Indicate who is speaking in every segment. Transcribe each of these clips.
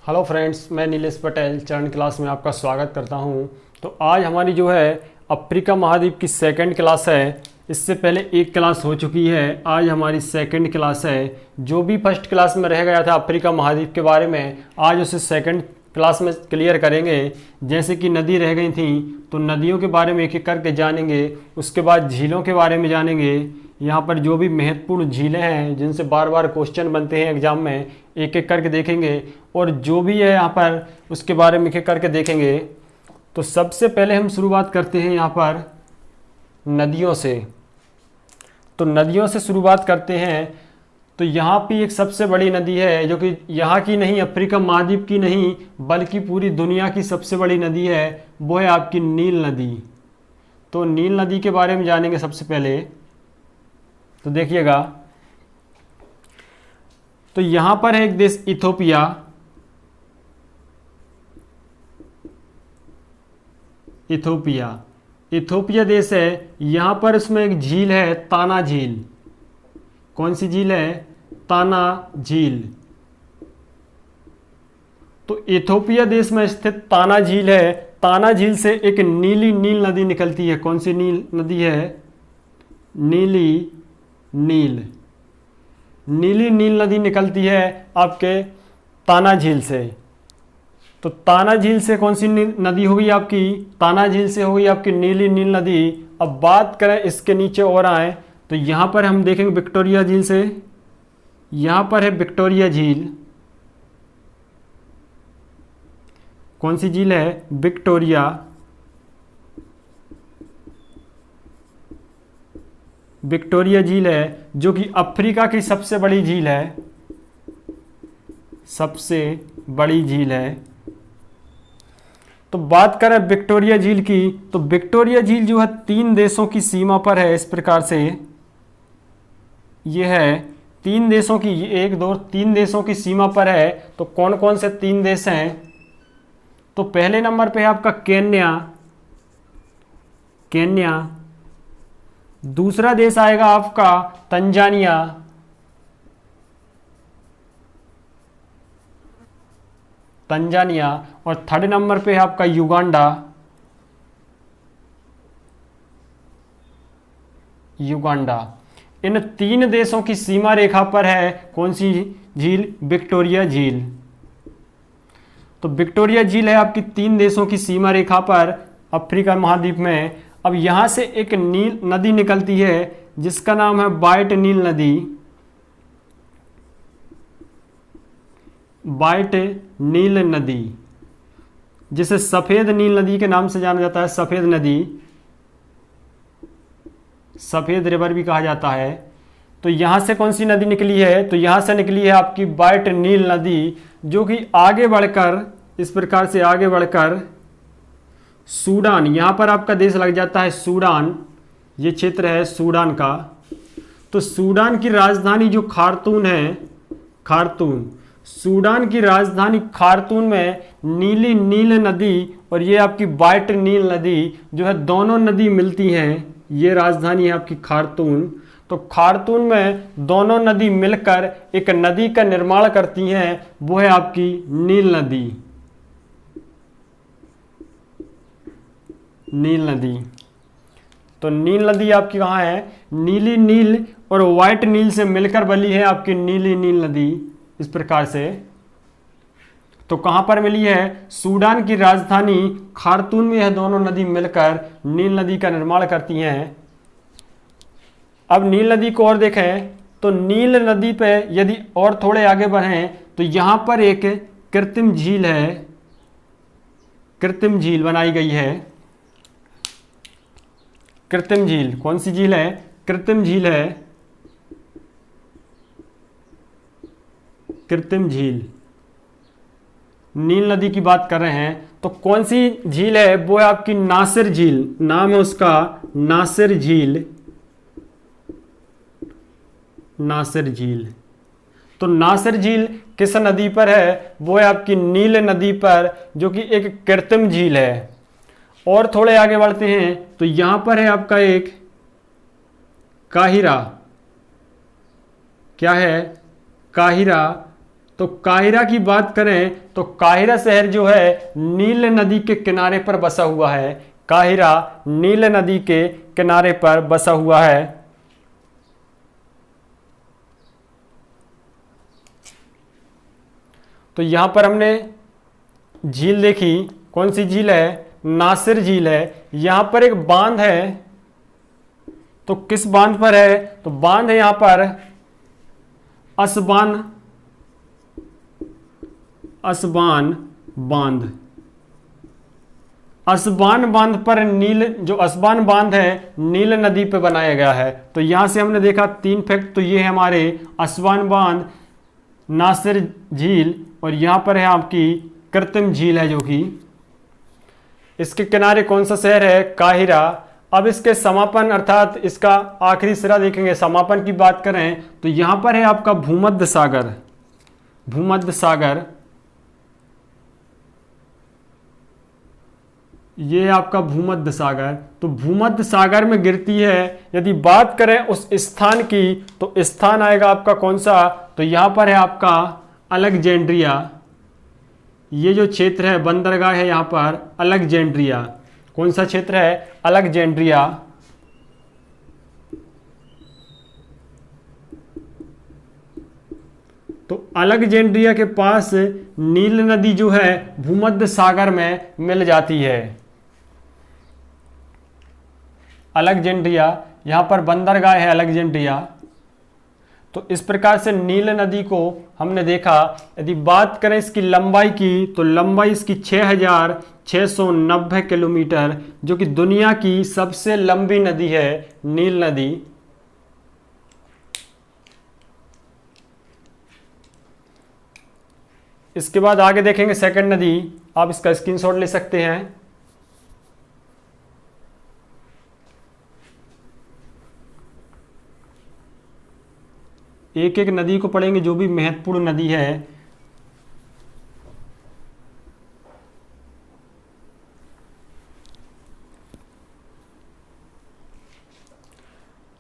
Speaker 1: Hello friends, मैं नीलेश पटेल चरण class में आपका स्वागत करता हूं। तो आज हमारी जो है अफ्रीका महाद्वीप की सेकंड क्लास है। इससे पहले एक क्लास हो चुकी है, आज हमारी सेकंड क्लास है। जो भी फर्स्ट क्लास में रह गया था अफ्रीका महाद्वीप के बारे में, आज उसे सेकंड क्लास में क्लियर करेंगे। जैसे कि नदी रह गई थी तो नदियों के बारे में एक एक करके जानेंगे। उसके बाद झीलों के बारे में जानेंगे। यहाँ पर जो भी महत्वपूर्ण झीलें हैं जिनसे बार बार क्वेश्चन बनते हैं एग्जाम में, एक एक करके देखेंगे। और जो भी है यहाँ पर उसके बारे में एक एक करके देखेंगे। तो सबसे पहले हम शुरुआत करते हैं यहाँ पर नदियों से। तो नदियों से शुरुआत करते हैं। तो यहाँ पे एक सबसे बड़ी नदी है जो कि यहाँ की नहीं, अफ्रीका महाद्वीप की नहीं बल्कि पूरी दुनिया की सबसे बड़ी नदी है, वो है आपकी नील नदी। तो नील नदी के बारे में जानेंगे सबसे पहले। तो देखिएगा, तो यहाँ पर है एक देश इथोपिया। इथोपिया देश है। यहाँ पर इसमें एक झील है, ताना झील। कौन सी झील है? ताना झील। तो इथोपिया देश में स्थित ताना झील है। ताना झील से एक नीली नील नदी निकलती है। कौन सी नील नदी है? नीली नील नदी निकलती है आपके ताना झील से। तो ताना झील से कौन सी नदी होगी आपकी? ताना झील से होगी आपकी नीली नील नदी। अब बात करें इसके नीचे और आए तो यहाँ पर हम देखेंगे विक्टोरिया झील से। यहाँ पर है विक्टोरिया झील। कौन सी झील है? विक्टोरिया झील है, जो कि अफ्रीका की सबसे बड़ी झील है। सबसे बड़ी झील है। तो बात करें विक्टोरिया झील की, तो विक्टोरिया झील जो है 3 देशों की सीमा पर है। इस प्रकार से ये है 3 देशों की, 1 2 3 देशों की सीमा पर है। तो कौन कौन से 3 देश हैं? तो पहले नंबर पे है आपका केन्या। दूसरा देश आएगा आपका तंजानिया। और थर्ड नंबर पे है आपका युगांडा। इन 3 देशों की सीमा रेखा पर है कौन सी झील? विक्टोरिया झील। तो विक्टोरिया झील है आपकी 3 देशों की सीमा रेखा पर अफ्रीका महाद्वीप में। अब यहां से एक नील नदी निकलती है जिसका नाम है व्हाइट नील नदी, जिसे सफेद नील नदी के नाम से जाना जाता है। सफेद नदी, सफेद रिवर भी कहा जाता है। तो यहां से कौन सी नदी निकली है? तो यहां से निकली है आपकी व्हाइट नील नदी, जो कि आगे बढ़कर, इस प्रकार से आगे बढ़कर सूडान, यहां पर आपका देश लग जाता है सूडान। ये क्षेत्र है सूडान का। तो सूडान की राजधानी जो खार्तूम है, सूडान की राजधानी खार्तूम में नीली नील नदी और ये आपकी व्हाइट नील नदी जो है, दोनों नदी मिलती हैं। ये राजधानी है आपकी खार्तूम। तो खार्तूम में दोनों नदी मिलकर एक नदी का निर्माण करती हैं, वो है आपकी नील नदी। तो नील नदी आपकी कहाँ है? नीली नील और व्हाइट नील से मिलकर बनी है आपकी नीली नील नदी। इस प्रकार से तो कहां पर मिली है? सूडान की राजधानी खार्तूम में यह दोनों नदी मिलकर नील नदी का निर्माण करती हैं। अब नील नदी को और देखें तो नील नदी पे यदि और थोड़े आगे बढ़ें तो यहां पर एक कृत्रिम झील बनाई गई है। कृत्रिम झील, कौन सी झील है? कृत्रिम झील। नील नदी की बात कर रहे हैं तो कौन सी झील है? वो है आपकी नासिर झील। नाम है उसका नासिर झील। तो नासिर झील किस नदी पर है? वो है आपकी नील नदी पर, जो कि एक कृत्रिम झील है। और थोड़े आगे बढ़ते हैं तो यहां पर है आपका एक काहिरा। क्या है? काहिरा तो काहिरा की बात करें तो काहिरा शहर जो है नील नदी के किनारे पर बसा हुआ है। काहिरा नील नदी के किनारे पर बसा हुआ है। तो यहां पर हमने झील देखी, कौन सी झील है? नासिर झील है। यहां पर एक बांध है, तो किस बांध पर है? तो बांध है यहां पर असबान बांध। असबान बांध पर जो असबान बांध है नील नदी पे बनाया गया है। तो यहां से हमने देखा 3 फैक्ट। तो ये है हमारे असबान बांध, नासिर झील, और यहां पर है आपकी कृत्रिम झील है जो कि इसके किनारे कौन सा शहर है? काहिरा। अब इसके समापन अर्थात इसका आखिरी सिरा देखेंगे। समापन की बात करें तो यहां पर है आपका भूमध्य सागर। भूमध्य सागर ये है आपका भूमध्य सागर। तो भूमध्य सागर में गिरती है। यदि बात करें उस स्थान की तो स्थान आएगा आपका कौन सा? तो यहां पर है आपका अलेक्जेंड्रिया। ये जो क्षेत्र है बंदरगाह है यहां पर अलेक्जेंड्रिया। कौन सा क्षेत्र है? अलेक्जेंड्रिया। तो अलेक्जेंड्रिया के पास नील नदी जो है भूमध्य सागर में मिल जाती है। अलेक्जेंड्रिया, यहां पर बंदरगाह है अलेक्जेंड्रिया। तो इस प्रकार से नील नदी को हमने देखा। यदि बात करें इसकी लंबाई की तो लंबाई इसकी 6690 किलोमीटर, जो कि दुनिया की सबसे लंबी नदी है नील नदी। इसके बाद आगे देखेंगे सेकंड नदी। आप इसका स्क्रीनशॉट ले सकते हैं। एक एक नदी को पढ़ेंगे जो भी महत्वपूर्ण नदी है।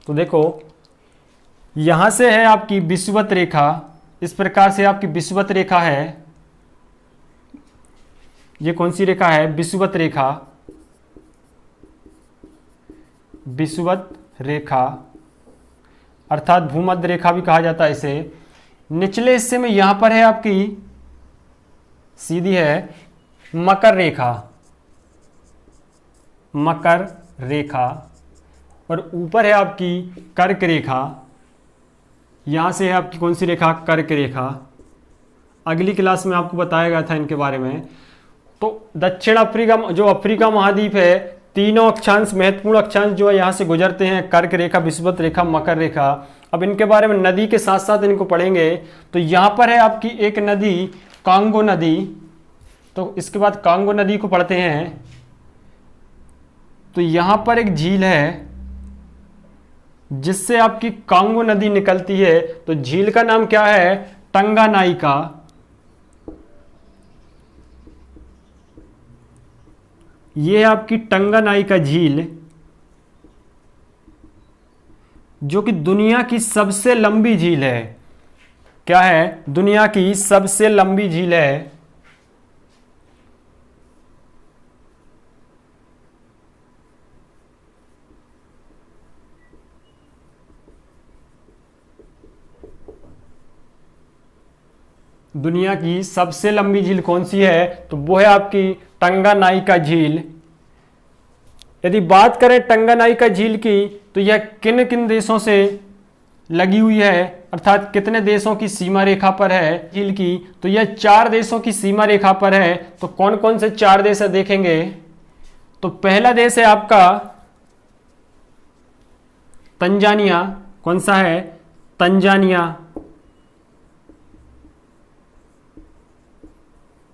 Speaker 1: तो देखो यहां से है आपकी विषुवत रेखा। इस प्रकार से आपकी विषुवत रेखा है। ये कौन सी रेखा है? विषुवत रेखा। विषुवत रेखा अर्थात भूमध्य रेखा भी कहा जाता है इसे। निचले हिस्से में यहां पर है आपकी सीधी है मकर रेखा। मकर रेखा। और ऊपर है आपकी कर्क रेखा। यहां से है आपकी कौन सी रेखा? कर्क रेखा। अगली क्लास में आपको बताया गया था इनके बारे में। तो दक्षिण अफ्रीका, जो अफ्रीका महाद्वीप है, तीनों अक्षांश महत्वपूर्ण अक्षांश जो है यहां से गुजरते हैं। कर्क रेखा, विषुवत रेखा, मकर रेखा। अब इनके बारे में नदी के साथ साथ इनको पढ़ेंगे। तो यहां पर है आपकी एक नदी कांगो नदी। तो इसके बाद कांगो नदी को पढ़ते हैं। तो यहां पर एक झील है जिससे आपकी कांगो नदी निकलती है। तो झील का नाम क्या है? टंगानाइका। ये है आपकी टंगानाइका झील, जो कि दुनिया की सबसे लंबी झील है। क्या है? दुनिया की सबसे लंबी झील है। दुनिया की सबसे लंबी झील कौन सी है? तो वो है आपकी टंगानाइका झील। यदि बात करें टंगानाइका झील की तो यह किन किन देशों से लगी हुई है, अर्थात कितने देशों की सीमा रेखा पर है झील की? तो यह 4 देशों की सीमा रेखा पर है। तो कौन कौन से 4 देश है देखेंगे। तो पहला देश है आपका तंजानिया। कौन सा है? तंजानिया।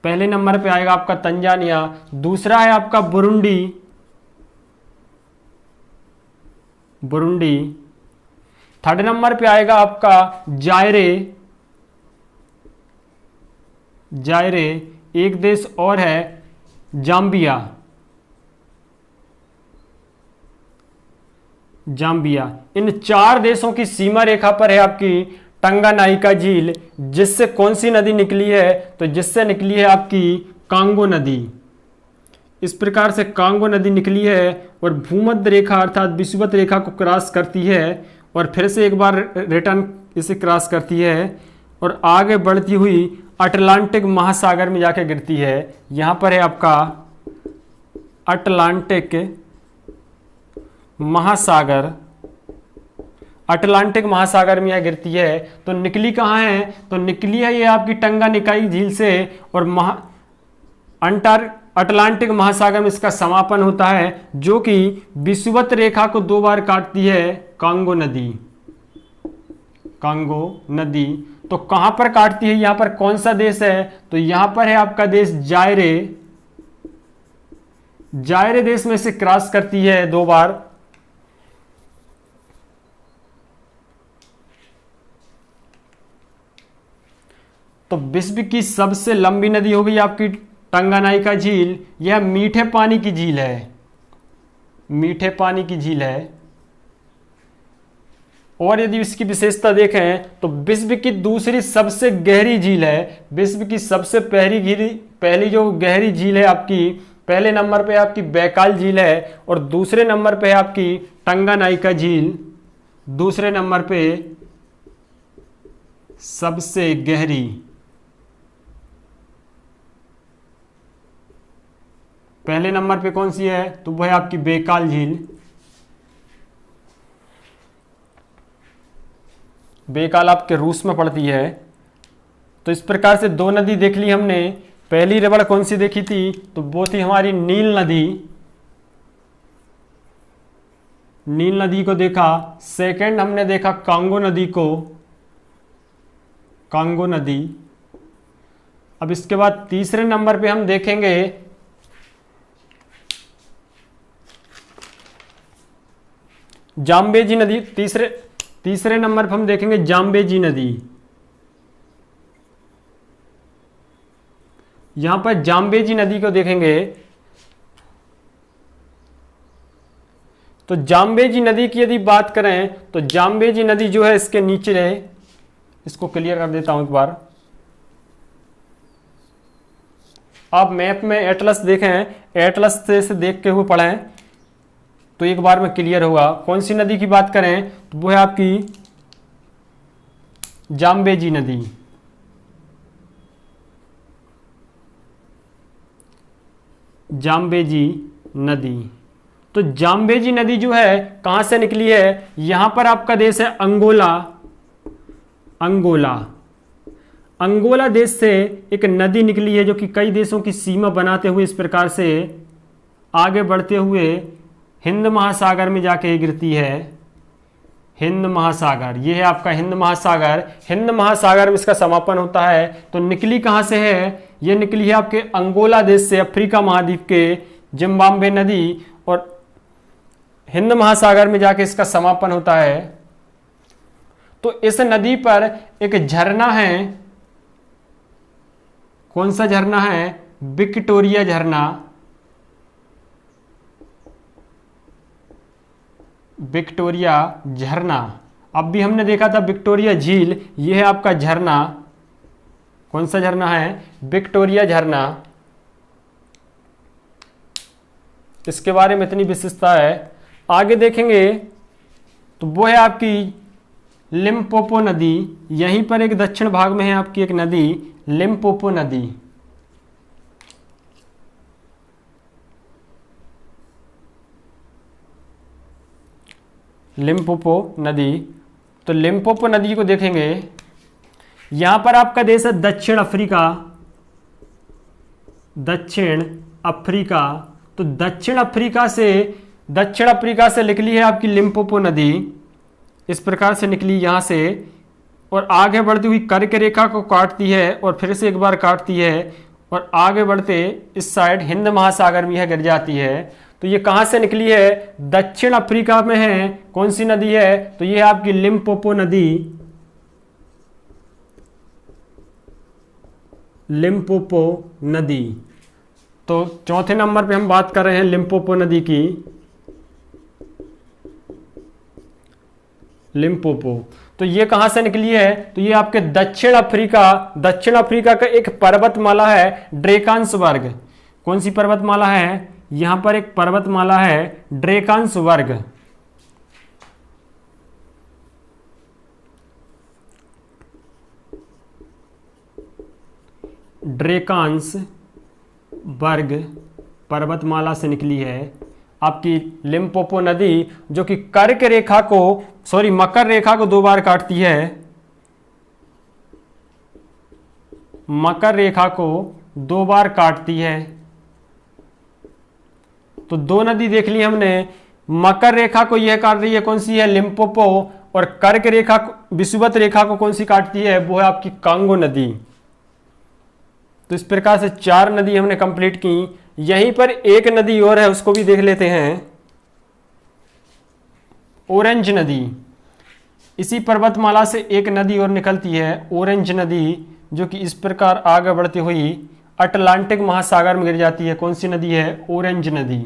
Speaker 1: पहले नंबर पे आएगा आपका तंजानिया। दूसरा है आपका बुरुंडी। बुरुंडी। थर्ड नंबर पे आएगा आपका जायरे। जायरे। एक देश और है जाम्बिया। जाम्बिया। इन 4 देशों की सीमा रेखा पर है आपकी टंगानाइका झील, जिससे कौन सी नदी निकली है? तो जिससे निकली है आपकी कांगो नदी। इस प्रकार से कांगो नदी निकली है और भूमध्य रेखा अर्थात विषुवत रेखा को क्रॉस करती है और फिर से एक बार रिटर्न इसे क्रॉस करती है और आगे बढ़ती हुई अटलांटिक महासागर में जाके गिरती है। यहाँ पर है आपका अटलांटिक महासागर, अटलांटिक महासागर में यह गिरती है। तो निकली कहाँ है? तो निकली है ये आपकी टंगानिकाई झील से और अटलांटिक महासागर में इसका समापन होता है, जो कि विषुवत रेखा को 2 बार काटती है, कांगो नदी। कांगो नदी तो कहां पर काटती है? यहां पर कौन सा देश है? तो यहां पर है आपका देश जायरे। जायरे देश में से क्रॉस करती है 2 बार। तो विश्व की सबसे लंबी नदी हो गई आपकी टंगानाइका झील। यह मीठे पानी की झील है, मीठे पानी की झील है। और यदि इसकी विशेषता देखें तो विश्व की दूसरी सबसे गहरी झील है। विश्व की सबसे पहली जो गहरी झील है आपकी, पहले नंबर पे आपकी बैकाल झील है और दूसरे नंबर पे है आपकी टंगानाइका झील। दूसरे नंबर पे सबसे गहरी, पहले नंबर पे कौन सी है? तो वह है आपकी बैकाल झील। बैकाल आपके रूस में पड़ती है। तो इस प्रकार से 2 नदी देख ली हमने। पहली रबड़ कौन सी देखी थी? तो वो थी हमारी नील नदी। नील नदी को देखा। सेकंड हमने देखा कांगो नदी को, कांगो नदी। अब इसके बाद तीसरे नंबर पे हम देखेंगे जाम्बेजी नदी। तीसरे नंबर पर हम देखेंगे जाम्बेजी नदी। यहां पर जाम्बेजी नदी को देखेंगे तो जाम्बेजी नदी की यदि बात करें तो जाम्बेजी नदी जो है इसके नीचे है। इसको क्लियर कर देता हूं एक बार। आप मैप में एटलस देखें, एटलस से देख के हुए पढ़ें तो एक बार में क्लियर होगा। कौन सी नदी की बात करें तो वो है आपकी जाम्बेजी नदी। जाम्बेजी नदी। तो जाम्बेजी नदी जो है कहां से निकली है? यहां पर आपका देश है अंगोला। अंगोला, अंगोला देश से एक नदी निकली है जो कि कई देशों की सीमा बनाते हुए इस प्रकार से आगे बढ़ते हुए हिंद महासागर में जाके गिरती है। हिंद महासागर, ये है आपका हिंद महासागर। हिंद महासागर में इसका समापन होता है। तो निकली कहां से है? ये निकली है आपके अंगोला देश से, अफ्रीका महाद्वीप के जिम्बाब्वे नदी, और हिंद महासागर में जाके इसका समापन होता है। तो इस नदी पर एक झरना है। कौन सा झरना है? विक्टोरिया झरना। विक्टोरिया झरना। अब भी हमने देखा था विक्टोरिया झील, यह है आपका झरना। कौन सा झरना है? विक्टोरिया झरना। इसके बारे में इतनी विशेषता है। आगे देखेंगे तो वो है आपकी लिम्पोपो नदी। यहीं पर एक दक्षिण भाग में है आपकी एक नदी, लिम्पोपो नदी। लिम्पोपो नदी। तो लिम्पोपो नदी को देखेंगे। यहां पर आपका देश है दक्षिण अफ्रीका। दक्षिण अफ्रीका। तो दक्षिण अफ्रीका से निकली है आपकी लिम्पोपो नदी। इस प्रकार से निकली यहां से और आगे बढ़ती हुई कर्क रेखा को काटती है और फिर से एक बार काटती है और आगे बढ़ते इस साइड हिंद महासागर में यह गिर जाती है। तो ये कहां से निकली है? दक्षिण अफ्रीका में है। कौन सी नदी है? तो ये आपकी लिम्पोपो नदी। लिम्पोपो नदी। तो चौथे नंबर पे हम बात कर रहे हैं लिम्पोपो नदी की। लिम्पोपो। तो ये कहाँ से निकली है? तो ये आपके दक्षिण अफ्रीका का एक पर्वतमाला है ड्रेकान्सबर्ग। कौन सी पर्वतमाला है? यहां पर एक पर्वतमाला है ड्रेकान्सबर्ग। ड्रेकान्सबर्ग पर्वतमाला से निकली है आपकी लिम्पोपो नदी, जो कि मकर रेखा को 2 बार काटती है। मकर रेखा को 2 बार काटती है। तो 2 नदी देख ली हमने। मकर रेखा को यह काट रही है, कौन सी है? लिम्पोपो। और कर्क रेखा विषुवत रेखा को कौन सी काटती है? वो है आपकी कांगो नदी। तो इस प्रकार से 4 नदी हमने कंप्लीट की। यहीं पर एक नदी और है, उसको भी देख लेते हैं। ऑरेंज नदी। इसी पर्वतमाला से एक नदी और निकलती है, ऑरेंज नदी, जो कि इस प्रकार आगे बढ़ती हुई अटलांटिक महासागर में गिर जाती है। कौन सी नदी है? ऑरेंज नदी।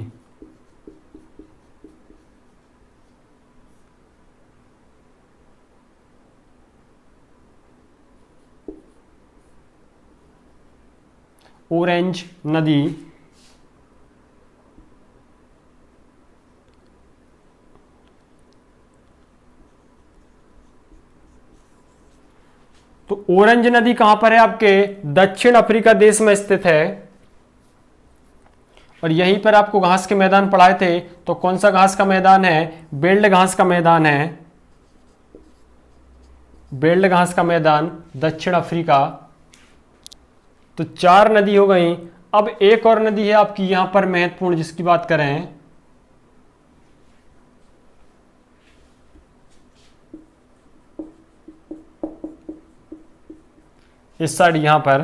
Speaker 1: ऑरेंज नदी। तो ऑरेंज नदी कहां पर है? आपके दक्षिण अफ्रीका देश में स्थित है। और यहीं पर आपको घास के मैदान पढ़ाए थे। तो कौन सा घास का मैदान है? बेल्ड घास का मैदान है। बेल्ड घास का मैदान दक्षिण अफ्रीका। तो 4 नदी हो गई। अब एक और नदी है आपकी यहां पर महत्वपूर्ण, जिसकी बात करें। इस साइड यहां पर,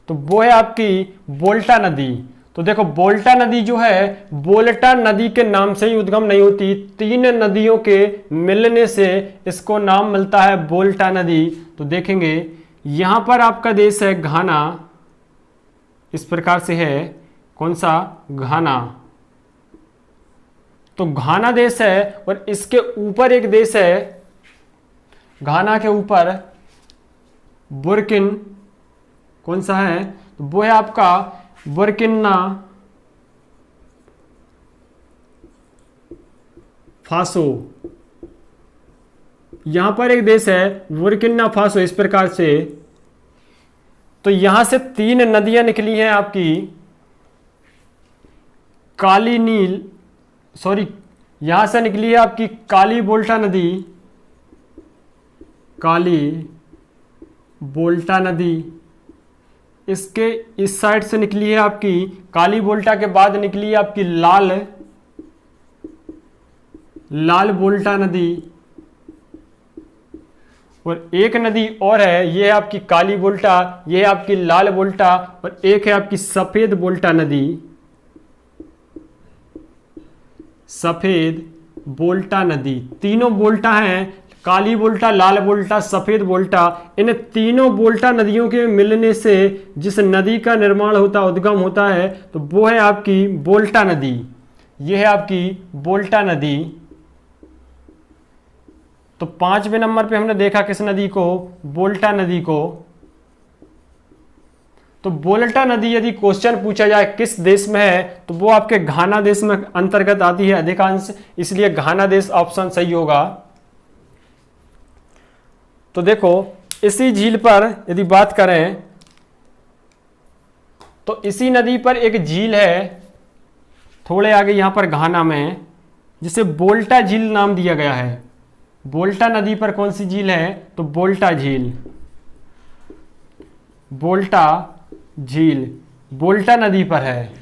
Speaker 1: तो वो है आपकी वोल्टा नदी। तो देखो वोल्टा नदी जो है, वोल्टा नदी के नाम से ही उद्गम नहीं होती, 3 नदियों के मिलने से इसको नाम मिलता है वोल्टा नदी। तो देखेंगे यहां पर आपका देश है घाना, इस प्रकार से है। कौन सा? घाना। तो घाना देश है। और इसके ऊपर एक देश है, घाना के ऊपर बुर्किन। कौन सा है? तो वो है आपका बुर्किना फासो। यहां पर एक देश है बुर्किना फासो, इस प्रकार से। तो यहां से 3 नदियां निकली हैं आपकी। यहां से निकली है आपकी काली बोल्टा नदी। काली बोल्टा नदी इसके इस साइड से निकली है आपकी। काली बोल्टा के बाद निकली है आपकी लाल बोल्टा नदी। और एक नदी और है, ये है आपकी काली बोल्टा, ये है आपकी लाल बोल्टा, और एक है आपकी सफेद बोल्टा नदी। सफेद बोल्टा नदी। तीनों बोल्टा हैं, काली बोल्टा, लाल बोल्टा, सफेद बोल्टा। इन तीनों बोल्टा नदियों के मिलने से जिस नदी का निर्माण होता, उद्गम होता है, तो वो है आपकी बोल्टा नदी। ये है आपकी बोल्टा नदी। तो 5वें नंबर पे हमने देखा किस नदी को? बोल्टा नदी को। तो बोल्टा नदी यदि क्वेश्चन पूछा जाए किस देश में है, तो वो आपके घाना देश में अंतर्गत आती है अधिकांश, इसलिए घाना देश ऑप्शन सही होगा। तो देखो इसी झील पर यदि बात करें, तो इसी नदी पर एक झील है थोड़े आगे यहां पर घाना में, जिसे बोल्टा झील नाम दिया गया है। बोल्टा नदी पर कौन सी झील है? तो बोल्टा झील। बोल्टा झील बोल्टा नदी पर है।